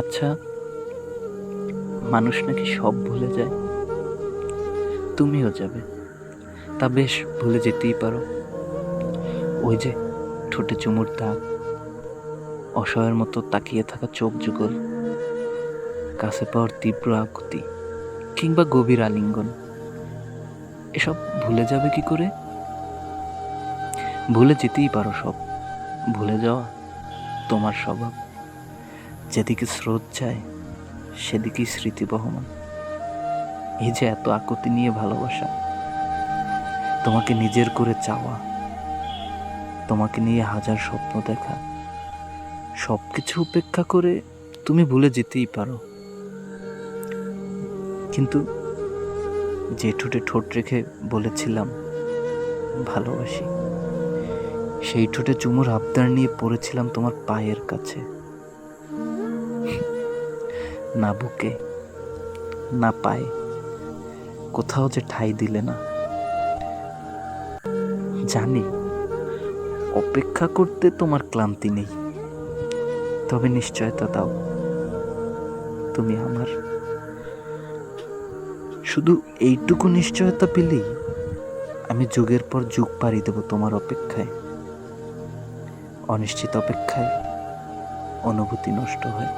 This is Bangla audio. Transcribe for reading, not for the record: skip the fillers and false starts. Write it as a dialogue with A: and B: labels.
A: আচ্ছা, মানুষ নাকি সব ভুলে যায়, তুমিও যাবে। তা বেশ, ভুলে যেতেই পারো। ওই যে ঠোঁটে চুমুর দাগ, অসহায়ের মতো তাকিয়ে থাকা চোখ যুগল, কাছে পাওয়ার তীব্র আকুতি, কিংবা গভীর আলিঙ্গন, এসব ভুলে যাবে কি করে? ভুলে যেতেই পারো সব। ভুলে যাওয়া তোমার স্বভাব। যেদিকে স্রোত যায় সেদিকেই স্মৃতি বহমান। এই যে এত আকুতি নিয়ে ভালোবাসা, তোমাকে নিজের করে চাওয়া, তোমাকে নিয়ে হাজার স্বপ্ন দেখা, সবকিছু উপেক্ষা করে তুমি ভুলে যেতেই পারো। কিন্তু যে ঠোঁটে ঠোঁট রেখে বলেছিলাম ভালোবাসি, সেই ঠোঁটে চুমুর আবদার নিয়ে পড়েছিলাম তোমার পায়ের কাছে। না বুকে, না পায়ে, কোথাও যে ঠাঁই দিলে না। জানি অপেক্ষা করতে তোমার ক্লান্তি নেই, তবে নিশ্চয়তা দাও তুমি আমার। শুধু এইটুকু নিশ্চয়তা পেলেই আমি যুগের পর যুগ পাড়ি দেব তোমার অপেক্ষায়। অনিশ্চিত অপেক্ষায় অনুভূতি নষ্ট হয়।